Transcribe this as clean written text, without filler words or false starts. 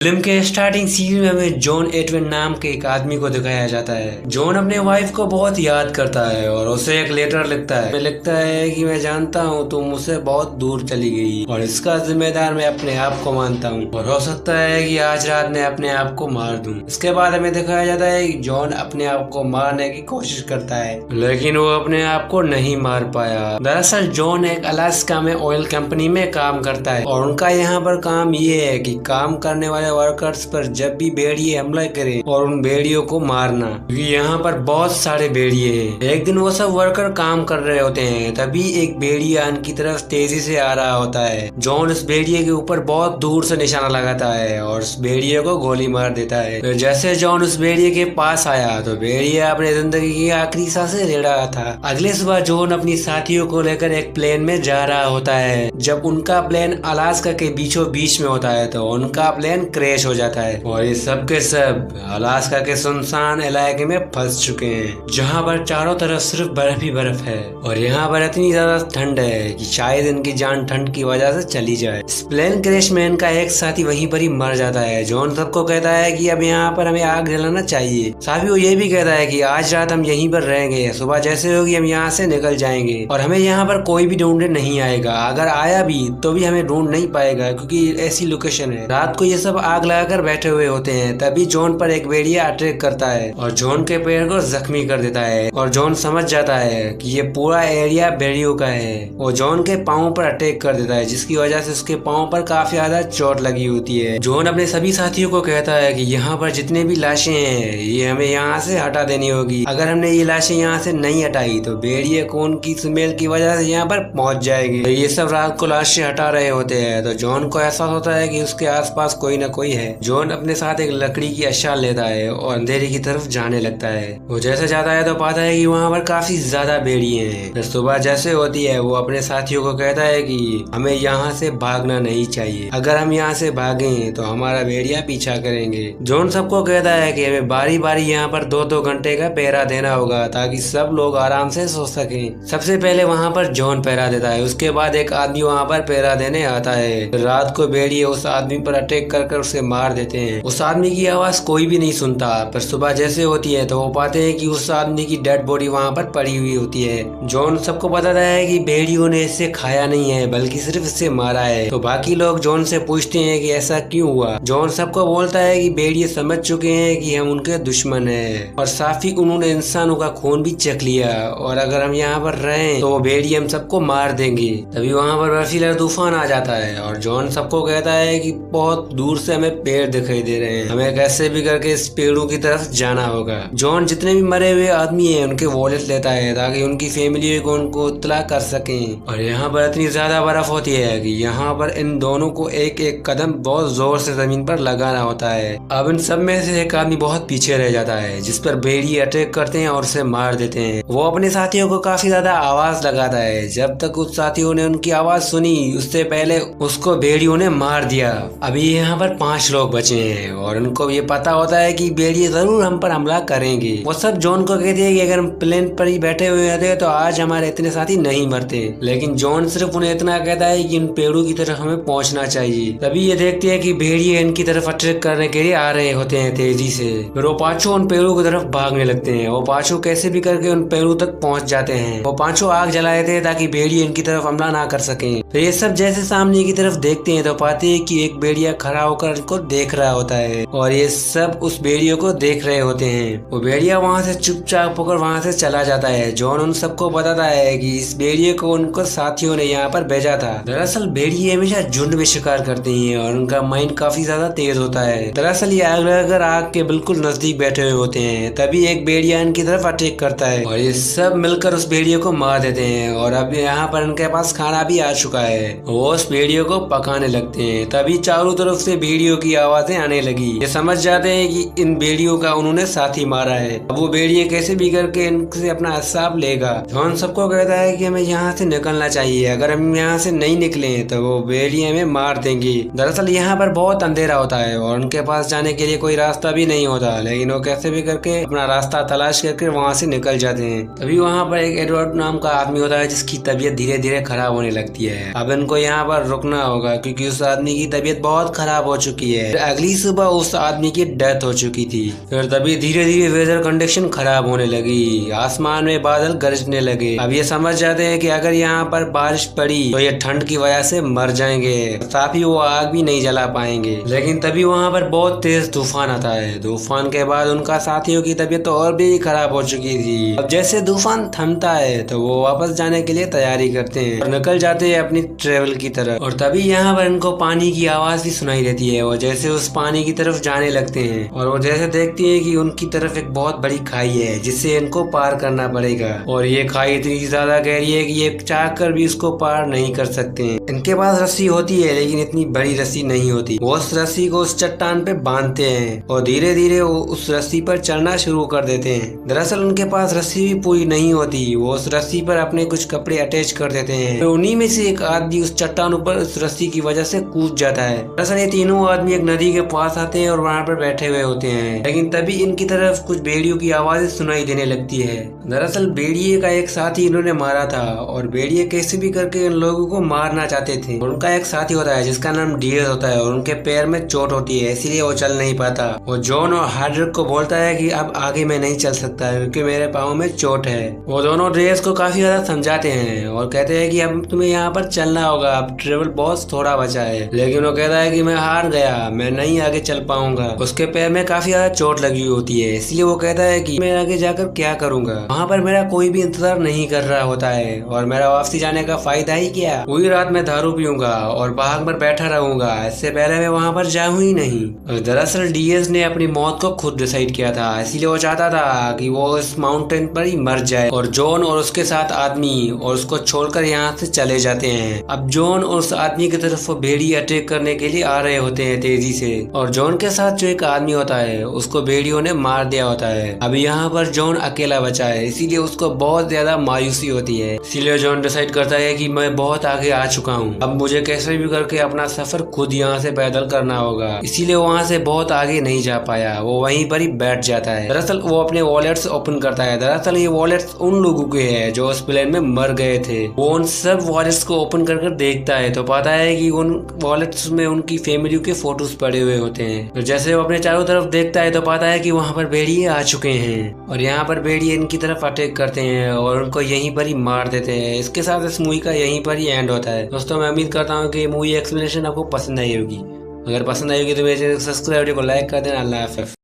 Film के starting scene में हमें जॉन एटविन नाम के एक आदमी को दिखाया जाता है। जॉन अपने वाइफ को बहुत याद करता है और उसे एक लेटर लिखता है। लिखता है कि मैं जानता हूँ तुम मुझसे बहुत दूर चली गई और इसका जिम्मेदार मैं अपने आप को मानता हूँ और हो सकता है कि आज रात मैं अपने आप को मार दूँ। इसके बाद हमें दिखाया जाता है कि जॉन अपने आप को मारने की कोशिश करता है लेकिन वो अपने आप को नहीं मार पाया। दरअसल जॉन एक अलास्का में ऑयल कंपनी में काम करता है और उनका यहाँ पर काम ये है कि काम करने वाले वर्कर्स पर जब भी भेड़िए हमला करें और उन भेड़ियों को मारना, क्योंकि यहाँ पर बहुत सारे भेड़िए हैं। एक दिन वो सब वर्कर काम कर रहे होते हैं, तभी एक भेड़िया उनकी तरफ तेजी से आ रहा होता है। जॉन उस भेड़िए के ऊपर बहुत दूर से निशाना लगाता है और उस भेड़िए को गोली मार देता है। फिर जैसे जॉन उस भेड़िए के पास आया तो भेड़िया अपने जिंदगी की आखिरी सांसें ले रहा था। अगले सुबह जॉन अपनी साथियों को लेकर एक प्लेन में जा रहा होता है। जब उनका प्लेन अलास्का के बीचों बीच में होता है तो उनका प्लेन क्रैश हो जाता है और ये सब के सब अलास्का के सुनसान इलाके में फंस चुके हैं, जहाँ पर चारों तरफ सिर्फ बर्फ ही बर्फ है और यहाँ पर इतनी ज्यादा ठंड है कि शायद इनकी जान ठंड की वजह से चली जाए। इस प्लेन क्रैश में इनका एक साथी वहीं पर ही मर जाता है। जॉन सबको कहता है कि अब यहाँ पर हमें आग जलाना चाहिए। साथ ही वो ये भी कहता है कि आज रात हम यहीं पर रहेंगे, सुबह जैसे होगी हम यहाँ से निकल जाएंगे और हमें यहाँ पर कोई भी ढूंढने नहीं आएगा। अगर आया भी तो भी हमें ढूंढ नहीं पाएगा क्योंकि ऐसी लोकेशन है। रात को ये सब आग लगाकर बैठे हुए होते हैं, तभी जॉन पर एक भेड़िया अटैक करता है और जॉन के पैर को जख्मी कर देता है और जॉन समझ जाता है कि ये पूरा एरिया भेड़ियों का है। वो जॉन के पाँव पर अटैक कर देता है जिसकी वजह से उसके पाँव पर काफी ज्यादा चोट लगी होती है। जॉन अपने सभी साथियों को कहता है कि यहाँ पर जितने भी लाशें हैं ये हमें यहाँ से हटा देनी होगी। अगर हमने ये लाशें यहाँ से नहीं हटाई तो भेड़िए खून की स्मेल की वजह से यहाँ पर पहुंच जाएगी। तो ये सब रात को लाशें हटा रहे होते हैं तो जॉन को एहसास होता है कि उसके आसपास कोई न कोई है। जॉन अपने साथ एक लकड़ी की अशाल लेता है और अंधेरे की तरफ जाने लगता है। वो जैसे जाता है तो पाता है कि वहाँ पर काफी ज्यादा भेड़िए हैं। फिर सुबह जैसे होती है वो अपने साथियों को कहता है कि हमें यहाँ से भागना नहीं चाहिए। अगर हम यहाँ से भागें तो हमारा भेड़िया पीछा करेंगे। जॉन सबको कहता है कि हमें बारी बारी यहाँ पर 2-2 घंटे का पहरा देना होगा ताकि सब लोग आराम से सो सकें। सबसे पहले वहाँ पर जॉन पहरा देता है, उसके बाद एक आदमी वहाँ पर पहरा देने आता है। रात को भेड़िए उस आदमी पर अटैक कर उसे मार देते हैं। उस आदमी की आवाज कोई भी नहीं सुनता। पर सुबह जैसे होती है तो वो पाते हैं कि उस आदमी की डेड बॉडी वहाँ पर पड़ी हुई होती है। जॉन सबको बताता है कि भेड़ियों ने इसे खाया नहीं है बल्कि सिर्फ इसे मारा है। तो बाकी लोग जॉन से पूछते हैं कि ऐसा क्यों हुआ। जॉन सबको बोलता है कि भेड़िए समझ चुके हैं कि हम उनके दुश्मन हैं और साथ ही उन्होंने इंसानों का खून भी चख लिया और अगर हम यहाँ पर रहें तो वो भेड़िए हम सबको मार देंगे। तभी वहाँ पर बर्फीला तूफान आ जाता है और जॉन सबको कहता है कि बहुत दूर से हमें पेड़ दिखाई दे रहे हैं, हमें कैसे भी करके इस पेड़ों की तरफ जाना होगा। जॉन जितने भी मरे हुए आदमी हैं उनके वॉलेट लेता है ताकि उनकी फैमिली को उनको इत्तला कर सकें। और यहाँ पर इतनी ज्यादा बर्फ होती है कि यहाँ पर इन दोनों को एक एक कदम बहुत जोर से जमीन पर लगाना होता है। अब इन सब में से एक आदमी बहुत पीछे रह जाता है जिस पर भेड़िए अटैक करते हैं और उसे मार देते हैं। वो अपने साथियों को काफी ज्यादा आवाज लगाता है। जब तक उस साथियों ने उनकी आवाज सुनी उससे पहले उसको भेड़ियों ने मार दिया। अभी यहाँ पर 5 लोग बचे हैं और उनको ये पता होता है कि भेड़िए जरूर हम पर हमला करेंगे। वो सब जॉन को कहते हैं कि अगर हम प्लेन पर ही बैठे हुए रहते तो आज हमारे इतने साथी नहीं मरते। लेकिन जॉन सिर्फ उन्हें इतना कहता है कि इन पेड़ों की तरफ हमें पहुंचना चाहिए। तभी ये देखते हैं कि भेड़िए इनकी तरफ अटैक करने के लिए आ रहे होते हैं तेजी से। फिर वो पांचों उन पेड़ों की तरफ भागने लगते हैं। वो पांचों कैसे भी करके उन पेड़ों तक पहुंच जाते हैं। वो पांचों आग जला देते हैं ताकि भेड़िए इनकी तरफ हमला ना कर सके। फिर ये सब जैसे सामने की तरफ देखते हैं तो पाते हैं कि एक भेड़िया खड़ा होकर इनको देख रहा होता है और ये सब उस भेड़ियों को देख रहे होते हैं। वो भेड़िया वहाँ से चुपचाप होकर वहाँ से चला जाता है। जॉन उन सबको बताता है कि इस भेड़िए को उनको साथियों ने यहाँ पर भेजा था। दरअसल भेड़िए हमेशा झुंड में शिकार करते हैं और उनका माइंड काफी ज्यादा तेज होता है। दरअसल ये आग लगाकर आग के बिल्कुल नजदीक बैठे हुए होते हैं। तभी एक भेड़िया इनकी तरफ अटैक करता है और ये सब मिलकर उस भेड़िए को मार देते हैं और अब यहाँ पर इनके पास खाना भी आ चुका है। वो उस भेड़िए को पकाने लगते हैं। तभी चारों तरफ से भेड़ियों की आवाजें आने लगी। ये समझ जाते हैं कि इन भेड़ियों का उन्होंने साथी मारा है। अब वो भेड़िए कैसे भी करके इनसे अपना हिसाब लेगा। जॉन सबको कहता है कि हमें यहाँ से निकलना चाहिए। अगर हम यहाँ से नहीं निकले तो वो भेड़िए हमें मार देंगे। दरअसल यहाँ पर बहुत अंधेरा होता है और उनके पास जाने के लिए कोई रास्ता भी नहीं होता, लेकिन वो कैसे भी करके अपना रास्ता तलाश करके वहाँ से निकल जाते हैं। तभी वहाँ पर एक एडवर्ड नाम का आदमी होता है जिसकी तबीयत धीरे धीरे खराब होने लगती है। अब इनको यहाँ पर रुकना होगा क्योंकि उस आदमी की तबीयत बहुत खराब हो चुकी है। अगली सुबह उस आदमी की डेथ हो चुकी थी। फिर तभी धीरे धीरे वेदर कंडीशन खराब होने लगी, आसमान में बादल गरजने लगे। अब ये समझ जाते हैं कि अगर यहाँ पर बारिश पड़ी तो ये ठंड की वजह से मर जाएंगे, साथ ही वो आग भी नहीं जला पाएंगे। लेकिन तभी वहाँ पर बहुत तेज तूफान आता है। तूफान के बाद उनका साथियों की तबीयत तो और भी खराब हो चुकी थी। अब जैसे तूफान थमता है तो वो वापस जाने के लिए तैयारी करते हैं और निकल जाते हैं अपनी ट्रेवल की तरफ। और तभी यहाँ पर इनको पानी की आवाज भी सुनाई देती है और जैसे उस पानी की तरफ जाने लगते हैं और वो जैसे देखते हैं कि उनकी तरफ एक बहुत बड़ी खाई है जिससे इनको पार करना पड़ेगा। और ये खाई इतनी ज्यादा गहरी है कि ये चाह कर भी इसको पार नहीं कर सकते हैं। इनके पास रस्सी होती है लेकिन इतनी बड़ी रस्सी नहीं होती। वो उस रस्सी को उस चट्टान पे बांधते हैं और धीरे धीरे वो उस रस्सी पर चढ़ना शुरू कर देते हैं। दरअसल उनके पास रस्सी भी पूरी नहीं होती। वो उस रस्सी पर अपने कुछ कपड़े अटैच कर देते हैं। तो उन्हीं में से एक आदमी उस चट्टान ऊपर उस रस्सी की वजह से कूद जाता है। दरअसल ये तीनों आदमी एक नदी के पास आते हैं और वहाँ पर बैठे हुए होते हैं। लेकिन तभी इनकी तरफ कुछ भेड़ियों की आवाजें सुनाई देने लगती है। दरअसल भेड़िए का एक साथी इन्होंने मारा था और भेड़िए कैसे भी करके इन लोगों को मारना चाहते थे। और उनका एक साथी होता है जिसका नाम डीएस होता है और उनके पैर में चोट होती है, इसीलिए वो चल नहीं पाता। वो जॉन और हार्ड्रिक को बोलता है कि अब आगे मैं नहीं चल सकता क्योंकि मेरे पाँव में चोट है। वो दोनों डीएस को काफी ज्यादा समझाते हैं और कहते हैं कि अब तुम्हें यहाँ पर चलना होगा, अब ट्रेवल बहुत थोड़ा बचा है। लेकिन वो कहता है कि मैं हार गया, मैं नहीं आगे चल पाऊंगा। उसके पैर में काफी ज्यादा चोट लगी होती है, इसलिए वो कहता है कि मैं आगे जाकर क्या करूंगा। वहाँ पर मेरा कोई भी इंतजार नहीं कर रहा होता है और मेरा वापसी जाने का फायदा ही क्या। पूरी रात में दारू पीऊंगा और बाग में बैठा रहूंगा, इससे पहले मैं वहाँ पर जाऊँ ही नहीं। दरअसल डीएस ने अपनी मौत को खुद डिसाइड किया था, इसीलिए वो चाहता था कि वो इस माउंटेन पर ही मर जाए। और जॉन और उसके साथ आदमी और उसको छोड़कर यहाँ से चले जाते हैं। अब जॉन और उस आदमी की तरफ वो भेड़ी अटैक करने के लिए आ रहे होते हैं तेजी से और जॉन के साथ जो एक आदमी होता है उसको भेड़ियों ने मार दिया होता है। अब यहाँ पर जॉन अकेला बचा है, इसीलिए उसको बहुत ज्यादा मायूसी होती है। इसीलिए जॉन डिसाइड करता है कि मैं बहुत आगे आ चुका हूँ, अब मुझे कैसे भी करके अपना सफर खुद यहाँ से पैदल करना होगा। इसीलिए वहाँ से बहुत आगे नहीं जा पाया, वो वहीं पर ही बैठ जाता है। दरअसल वो अपने वॉलेट्स ओपन करता है। दरअसल ये वॉलेट्स उन लोगों के हैं जो उस प्लेन में मर गए थे। वो उन सब वॉलेट्स को ओपन कर देखता है तो पाता है कि उन वॉलेट्स में उनकी फैमिली के फोटोज पड़े हुए होते हैं। तो जैसे वो अपने चारों तरफ देखता है तो पाता है कि वहाँ पर भेड़िए आ चुके हैं और यहाँ पर भेड़िए इनकी तरफ अटैक करते हैं और उनको यहीं पर ही मार देते हैं। इसके साथ इस मूवी का यहीं पर ही एंड होता है। दोस्तों मैं उम्मीद करता हूँ कि मूवी एक्सप्लेनेशन आपको पसंद आई होगी। अगर पसंद आई होगी तो मेरे चैनल को सब्सक्राइब को लाइक कर देना। अल्लाह हाफ़िज़।